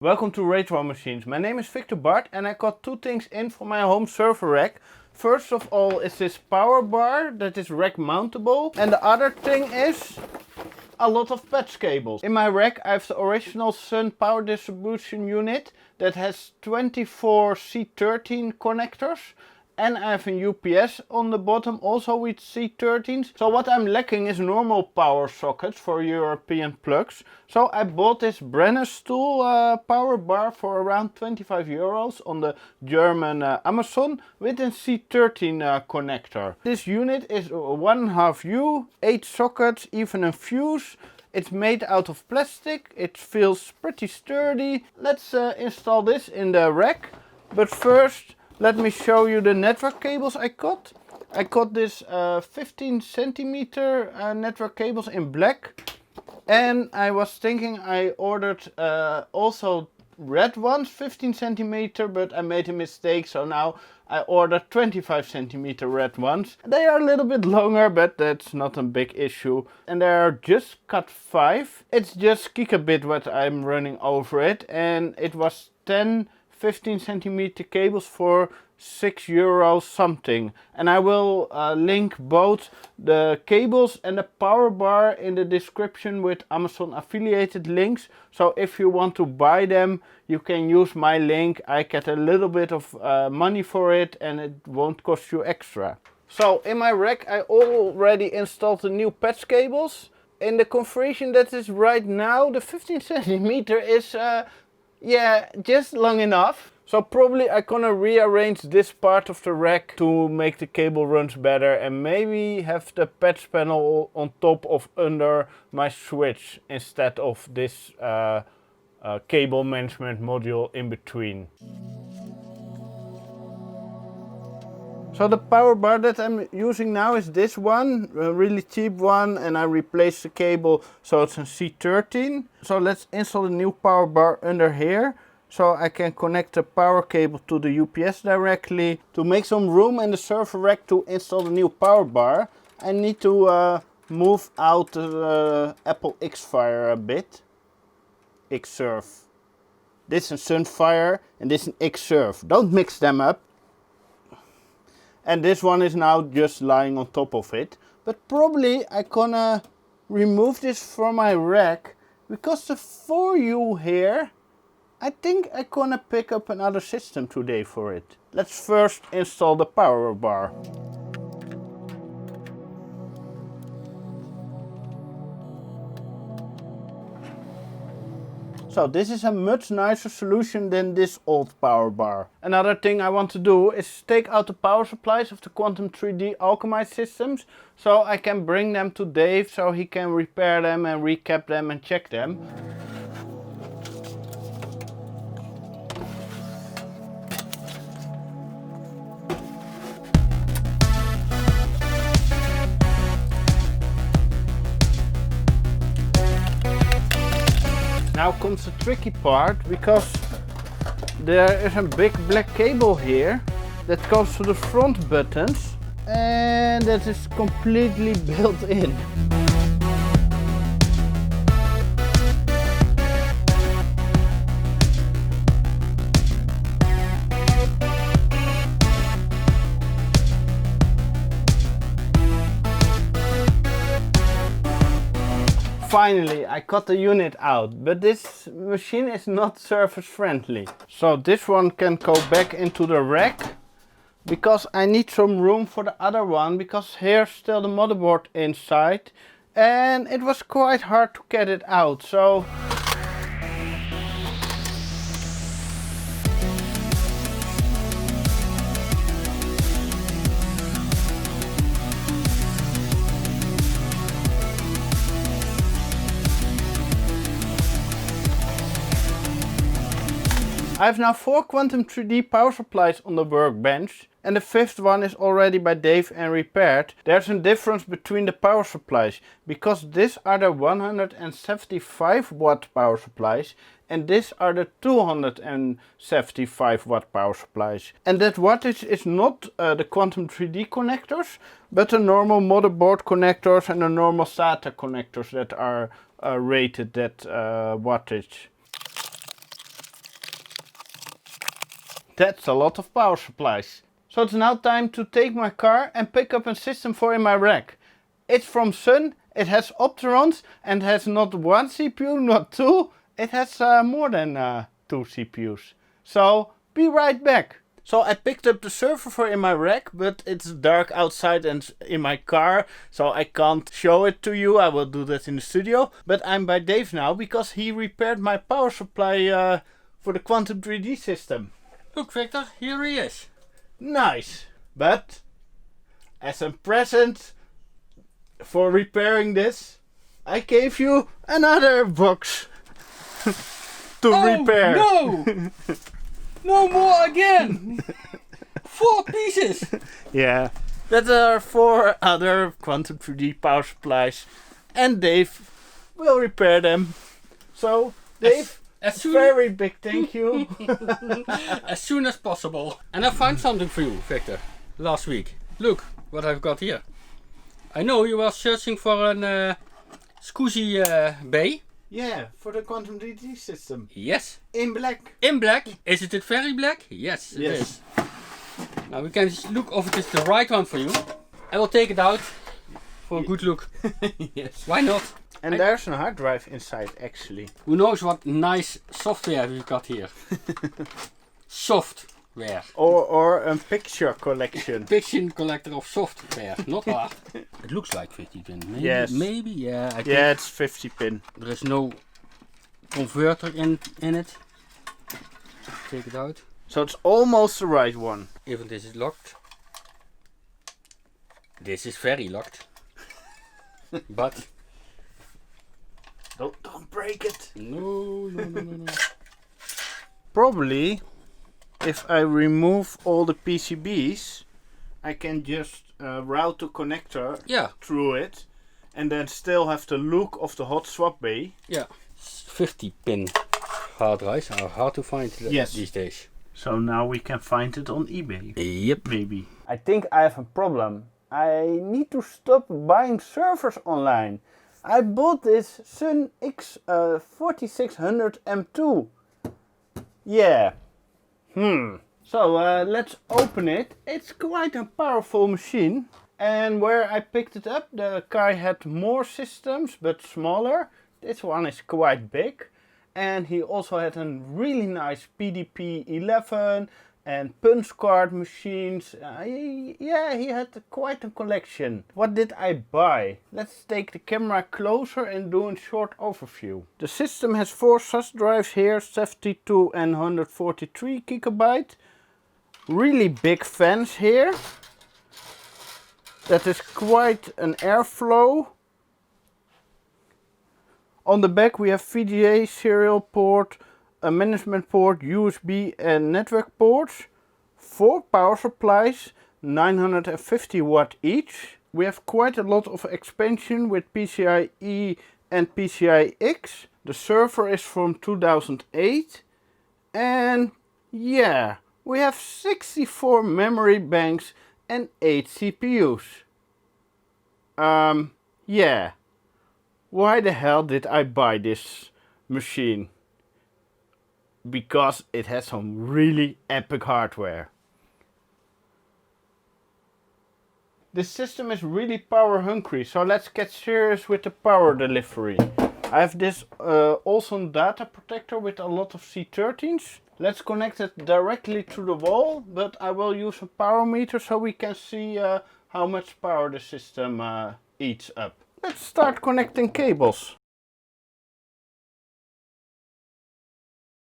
Welcome to Retro Machines. My name is Victor Bart and I got two things in for my home server rack. First of all is this power bar that is rack mountable, and the other thing is a lot of patch cables. In my rack I have the original Sun power distribution unit that has 24 C13 connectors. And I have a UPS on the bottom also with C13s. So what I'm lacking is normal power sockets for European plugs. So I bought this Brennerstuhl power bar for around 25 euros on the German Amazon with a C13 connector. This unit is 1.5U, 8 sockets, even a fuse. It's made out of plastic, it feels pretty sturdy. Let's install this in the rack. But first, let me show you the network cables I got. I got this 15 centimeter network cables in black. And I was thinking I ordered also red ones, 15 centimeter, but I made a mistake. So now I ordered 25 centimeter red ones. They are a little bit longer, but that's not a big issue. And they are just cut 5. It's just gigabit what I'm running over it. And it was 15 centimeter cables for €6 something, and I will link both the cables and the power bar in the description with Amazon affiliated links. So if you want to buy them, you can use my link. I get a little bit of money for it and it won't cost you extra. So in my rack I already installed the new patch cables. In the configuration that is right now, the 15 centimeter is yeah, just long enough. So probably I'm gonna rearrange this part of the rack to make the cable runs better and maybe have the patch panel on top of under my switch instead of this cable management module in between. So the power bar that I'm using now is this one, a really cheap one, and I replaced the cable so it's a C13. So let's install the new power bar under here so I can connect the power cable to the UPS directly. To make some room in the server rack to install the new power bar, I need to move out the Apple X-Fire a bit. X-Serve. This is a Sunfire and this is an X-Serve. Don't mix them up. And this one is now just lying on top of it. But probably I'm gonna remove this from my rack because the 4U here, I think I'm gonna pick up another system today for it. Let's first install the power bar. So this is a much nicer solution than this old power bar. Another thing I want to do is take out the power supplies of the Quantum3D AAlchemy systems so I can bring them to Dave so he can repair them and recap them and check them. Now comes the tricky part, because there is a big black cable here that goes to the front buttons and that is completely built in. Finally, I got the unit out, but this machine is not surface friendly. So this one can go back into the rack because I need some room for the other one, because here's still the motherboard inside and it was quite hard to get it out. So I have now 4 Quantum3D power supplies on the workbench, and the 5th one is already by Dave and repaired. There's a difference between the power supplies, because these are the 175 watt power supplies and these are the 275 watt power supplies. And that wattage is not the Quantum3D connectors, but the normal motherboard connectors and the normal SATA connectors that are rated that wattage. That's a lot of power supplies. So it's now time to take my car and pick up a system for in my rack. It's from Sun, it has Opterons and has not one CPU, not two. It has more than 2 CPUs. So be right back. So I picked up the server for in my rack, but it's dark outside and in my car, so I can't show it to you. I will do that in the studio. But I'm by Dave now because he repaired my power supply for the Quantum3D system. Look, Victor, here he is. Nice. But as a present for repairing this, I gave you another box to repair. No! No more again! 4 pieces! Yeah, that are 4 other Quantum3D power supplies, and Dave will repair them. So, Dave, very big thank you. As soon as possible. And I found something for you, Victor, last week. Look what I've got here. I know you were searching for an SCSI bay. Yeah, for the Quantum3D system. Yes. In black. In black. Is it very black? Yes, it is. Now we can look if it is the right one for you. I will take it out for a good look. Yes. Why not? And there's a hard drive inside actually. Who knows what nice software we've got here. Software. Or a picture collection. Picture collector of software, not hard. It looks like 50 pin. Maybe, yes. Maybe, yeah. I think it's 50 pin. There is no converter in it. Take it out. So it's almost the right one. Even this is locked. This is very locked. But don't break it. No. Probably if I remove all the PCBs, I can just route the connector through it and then still have the look of the hot swap bay. Yeah. 50 pin hard drives are hard to find these days. So now we can find it on eBay. Yep. Maybe. I think I have a problem. I need to stop buying servers online. I bought this Sun X4600 M2. Yeah. So let's open it. It's quite a powerful machine. And where I picked it up, the guy had more systems but smaller. This one is quite big. And he also had a really nice PDP-11 and punch card machines. He had quite a collection. What did I buy? Let's take the camera closer and do a short overview. The system has 4 SAS drives here, 72 and 143 gigabyte. Really big fans here. That is quite an airflow. On the back we have VGA serial port, a management port, USB and network ports, 4 power supplies, 950 watt each. We have quite a lot of expansion with PCIe and PCI X. The server is from 2008. And yeah, we have 64 memory banks and 8 CPUs. Yeah. Why the hell did I buy this machine? Because it has some really epic hardware. This system is really power hungry, so let's get serious with the power delivery. I have this awesome data protector with a lot of C13s. Let's connect it directly to the wall, but I will use a power meter so we can see how much power the system eats up. Let's start connecting cables.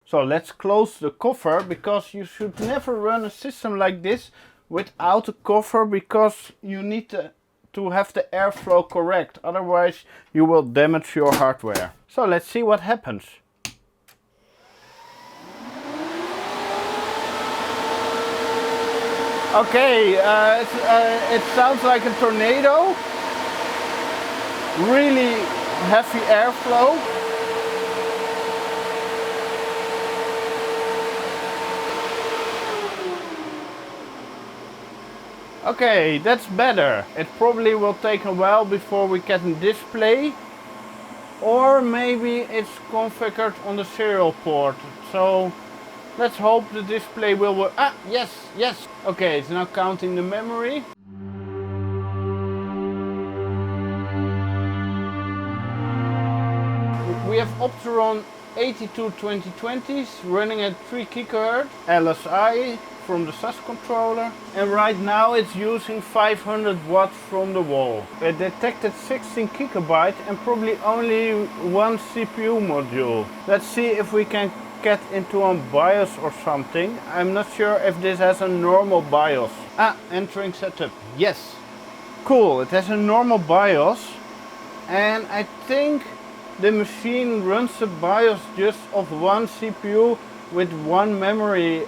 So let's close the cover, because you should never run a system like this without a cover, because you need to have the airflow correct, otherwise you will damage your hardware. So let's see what happens. Okay, it sounds like a tornado. Really heavy airflow. Okay, that's better. It probably will take a while before we get a display. Or maybe it's configured on the serial port. So Let's hope the display will work. Ah, yes, yes. Okay, it's now counting the memory. We have Opteron 822020s running at 3 GHz LSI from the SAS controller, and right now it's using 500 watts from the wall. It detected 16 GB and probably only one CPU module. Let's see if we can get into a BIOS or something. I'm not sure if this has a normal BIOS. Ah, entering setup. Yes. Cool, it has a normal BIOS, and I think the machine runs the BIOS just of one CPU with one memory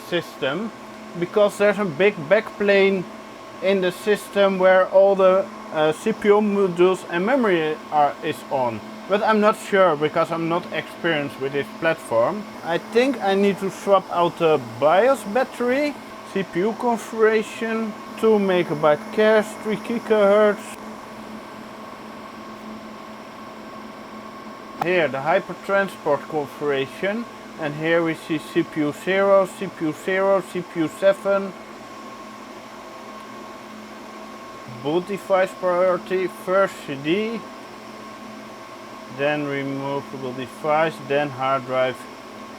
system, because there's a big backplane in the system where all the CPU modules and memory is on. But I'm not sure because I'm not experienced with this platform. I think I need to swap out the BIOS battery, CPU configuration, 2 MB cache, 3 GHz. Here the hypertransport configuration, and here we see CPU 0, CPU 0, CPU 7, boot device priority, first CD, then removable device, then hard drive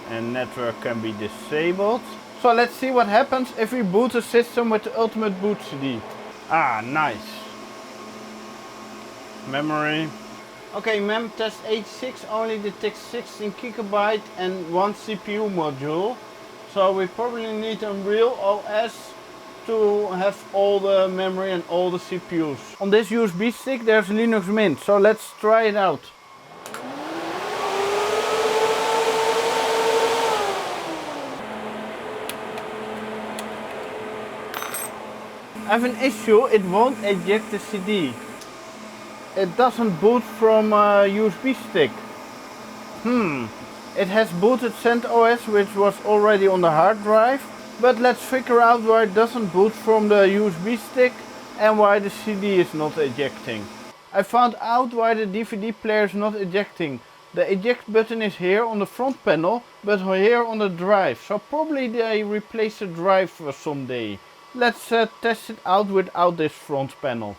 and network can be disabled. So let's see what happens if we boot a system with the ultimate boot CD. Ah, nice. Memory. Okay, memtest 86 only detects 16 GB and one CPU module. So we probably need a real OS to have all the memory and all the CPUs. On this USB stick there's Linux Mint, so let's try it out. I have an issue, it won't eject the CD. It doesn't boot from a USB stick. It has booted CentOS, which was already on the hard drive. But let's figure out why it doesn't boot from the USB stick and why the CD is not ejecting. I found out why the DVD player is not ejecting. The eject button is here on the front panel, but here on the drive. So probably they replaced the drive someday. Let's test it out without this front panel.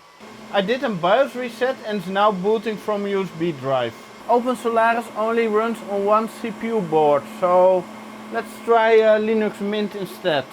I did a BIOS reset and it's now booting from USB drive. OpenSolaris only runs on one CPU board, so let's try Linux Mint instead.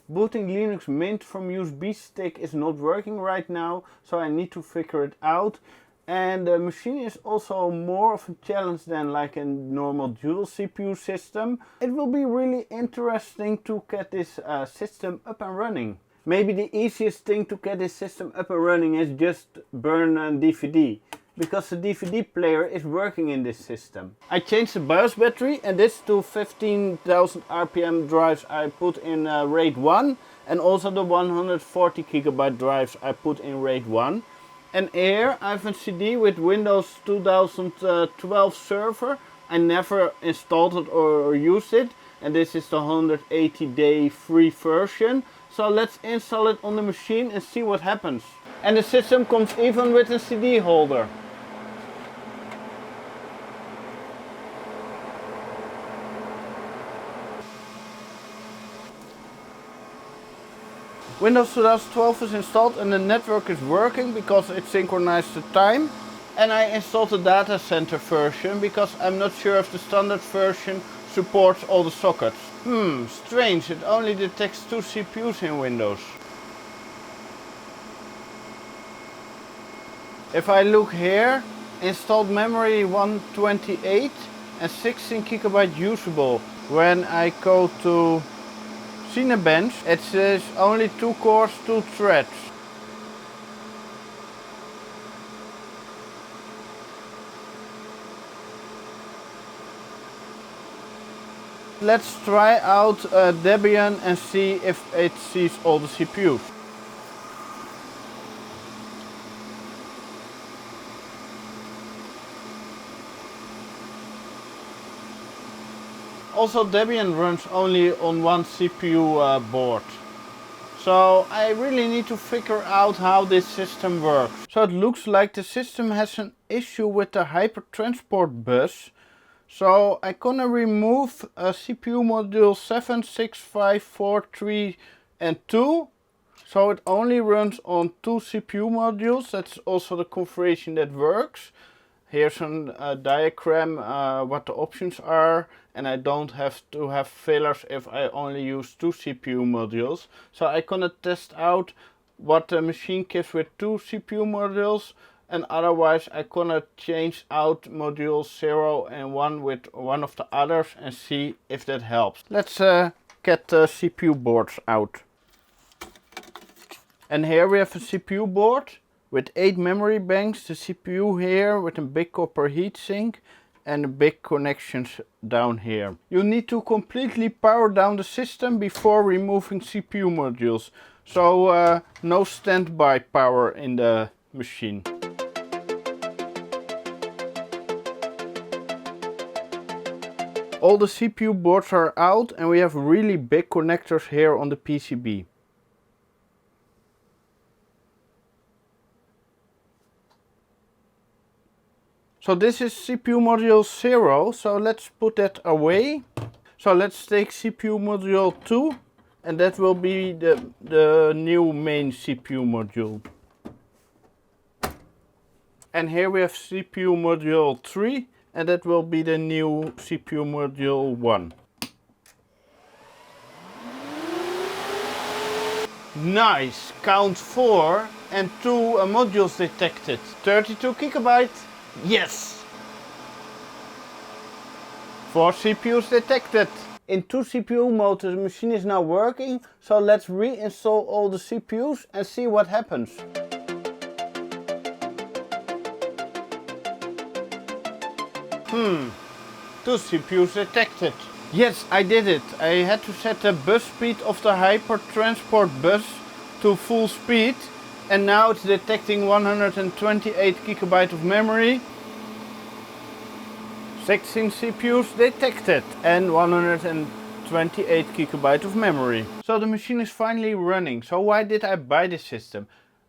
Booting Linux Mint from USB stick is not working right now, so I need to figure it out. And the machine is also more of a challenge than like a normal dual CPU system. It will be really interesting to get this system up and running. Maybe the easiest thing to get this system up and running is just burn a DVD, because the DVD player is working in this system. I changed the BIOS battery, and this to 15,000 RPM drives I put in RAID 1, and also the 140 GB drives I put in RAID 1. And here I have a CD with Windows 2012 server. I never installed it or used it, and this is the 180-day free version. So let's install it on the machine and see what happens. And the system comes even with a CD holder. Windows 2012 is installed and the network is working because it synchronized the time. And I installed the data center version because I'm not sure if the standard version supports all the sockets. Strange, it only detects 2 CPUs in Windows. If I look here, installed memory 128 and 16 GB usable. When I go to Cinebench, it says only 2 cores, 2 threads. Let's try out Debian and see if it sees all the CPUs. Also Debian runs only on one CPU board. So I really need to figure out how this system works. So it looks like the system has an issue with the hypertransport bus. So I'm gonna remove CPU module 76543 and 2. So it only runs on 2 CPU modules. That's also the configuration that works. Here's a diagram what the options are, and I don't have to have failures if I only use 2 CPU modules. So I'm gonna test out what the machine gives with 2 CPU modules, and otherwise I'm gonna change out module 0 and 1 with one of the others and see if that helps. Let's get the CPU boards out. And here we have a CPU board with 8 memory banks, the CPU here with a big copper heatsink and big connections down here. You need to completely power down the system before removing CPU modules. So no standby power in the machine. All the CPU boards are out and we have really big connectors here on the PCB. So this is CPU module 0, so let's put that away. So let's take CPU module 2 and that will be the new main CPU module. And here we have CPU module 3 and that will be the new CPU module 1. Nice! Count 4 and 2 modules detected. 32 GB. Yes! 4 CPUs detected. In 2 CPU mode the machine is now working, so let's reinstall all the CPUs and see what happens. 2 CPUs detected. Yes, I did it. I had to set the bus speed of the hyper transport bus to full speed. And now it's detecting 128 GB of memory, 16 CPUs detected and 128 GB of memory. So the machine is finally running. So why did I buy this system?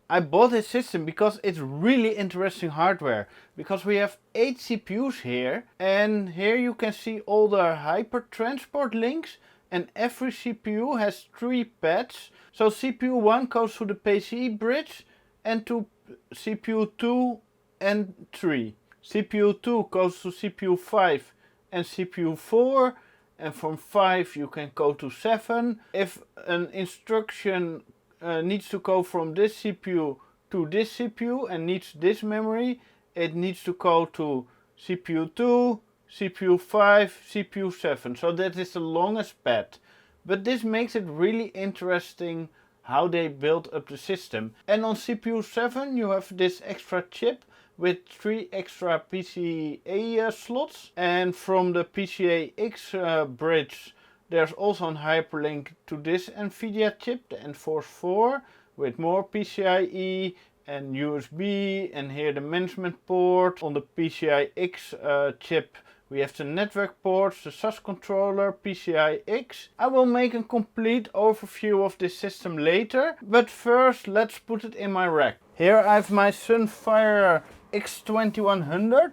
I bought this system because it's really interesting hardware. Because we have 8 CPUs here and here you can see all the hyper transport links. And every CPU has 3 pads. So CPU 1 goes to the PCI bridge and to CPU 2 and 3. CPU 2 goes to CPU 5 and CPU 4. And from 5 you can go to 7. If an instruction needs to go from this CPU to this CPU and needs this memory, it needs to go to CPU 2, CPU 5, CPU 7. So that is the longest path. But this makes it really interesting how they build up the system. And on CPU 7 you have this extra chip with 3 extra PCIe slots. And from the PCI X bridge there's also a hyperlink to this NVIDIA chip, the Enforce 4, with more PCIe and USB, and here the management port. On the PCI X chip we have the network ports, the SAS controller, PCI X. I will make a complete overview of this system later, but first let's put it in my rack. Here I have my Sunfire X4600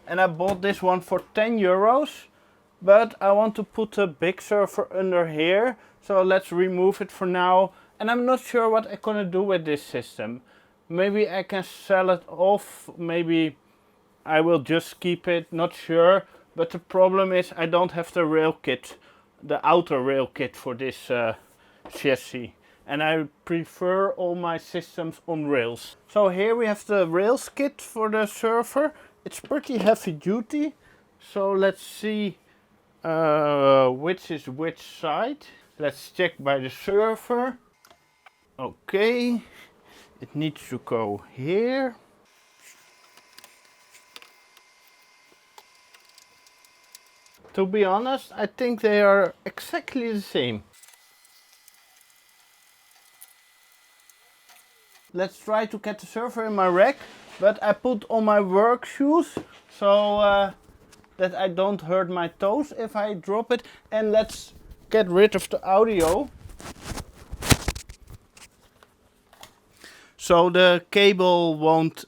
and I bought this one for 10 euros. But I want to put a big server under here, so let's remove it for now. And I'm not sure what I'm gonna do with this system. Maybe I can sell it off, maybe I will just keep it, not sure. But the problem is I don't have the rail kit, the outer rail kit for this chassis. And I prefer all my systems on rails. So here we have the rails kit for the server. It's pretty heavy duty, so let's see which is which side. Let's check by the server. Okay, it needs to go here. To be honest, I think they are exactly the same. Let's try to get the server in my rack, but I put on my work shoes so that I don't hurt my toes if I drop it. And let's get rid of the audio. so the cable won't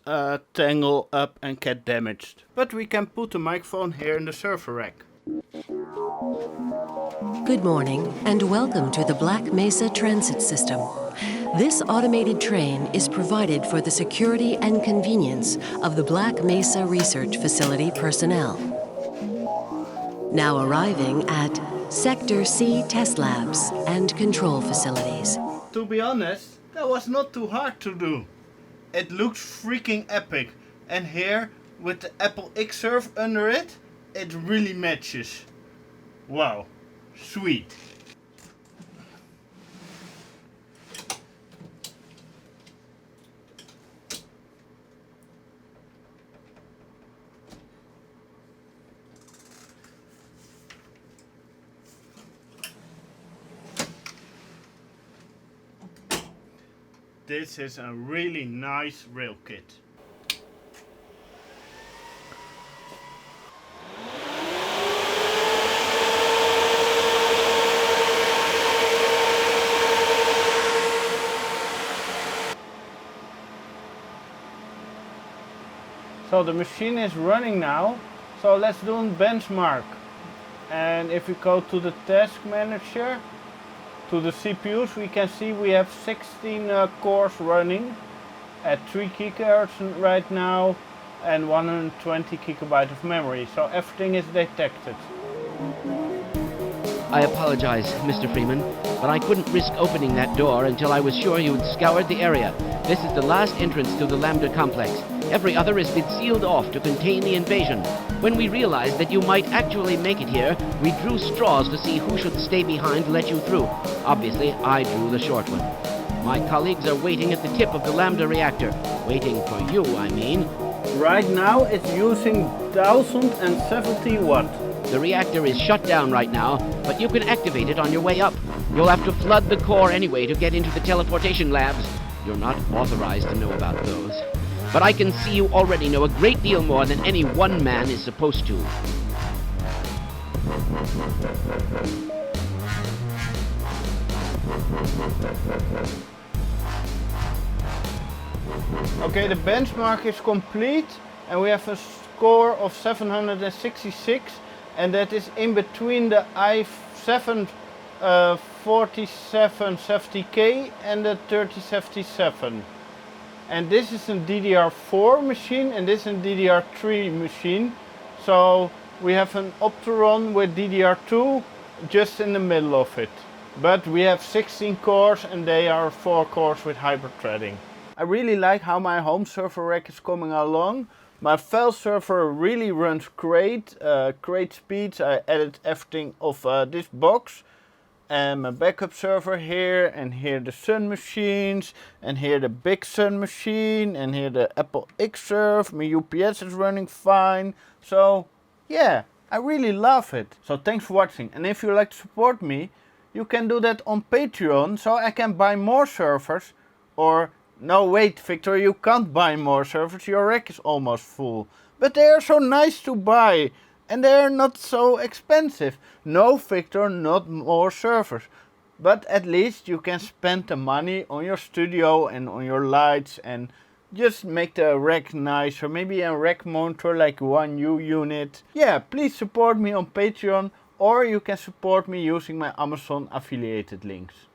tangle up and get damaged. But we can put the microphone here in the server rack. Good morning and welcome to the Black Mesa Transit System. This automated train is provided for the security and convenience of the Black Mesa Research Facility personnel. Now arriving at Sector C test labs and control facilities. To be honest, that was not too hard to do. It looks freaking epic. And here, with the Apple X Serve under it, it really matches. Wow, sweet. This is a really nice rail kit. So the machine is running now, so let's do a benchmark. And if we go to the task manager, to the CPUs, we can see we have 16 cores running at 3 GHz right now and 120 GB of memory, so everything is detected. I apologize, Mr. Freeman, but I couldn't risk opening that door until I was sure you had scoured the area. This is the last entrance to the Lambda complex. Every other has been sealed off to contain the invasion. When we realized that you might actually make it here, we drew straws to see who should stay behind to let you through. Obviously, I drew the short one. My colleagues are waiting at the tip of the Lambda reactor. Waiting for you, I mean. Right now it's using 1070 watt. The reactor is shut down right now, but you can activate it on your way up. You'll have to flood the core anyway to get into the teleportation labs. You're not authorized to know about those. But I can see you already know a great deal more than any one man is supposed to. Okay, the benchmark is complete and we have a score of 766, and that is in between the i7 4770K and the 3077. And this is a DDR4 machine and this is a DDR3 machine. So we have an Opteron with DDR2 just in the middle of it. But we have 16 cores and they are 4 cores with hyper-threading. I really like how my home server rack is coming along. My file server really runs great, great speeds. I added everything of this box. And my backup server here, and here the Sun machines, and here the Big Sun machine, and here the Apple X Serve. My UPS is running fine. So yeah, I really love it. So thanks for watching, and if you like to support me, you can do that on Patreon, so I can buy more servers. Or no, wait Victor, you can't buy more servers, your rack is almost full. But they are so nice to buy. And they're not so expensive. No Victor, not more servers. But at least you can spend the money on your studio and on your lights and just make the rack nicer. Maybe a rack monitor like one new unit. Yeah, please support me on Patreon, or you can support me using my Amazon affiliated links.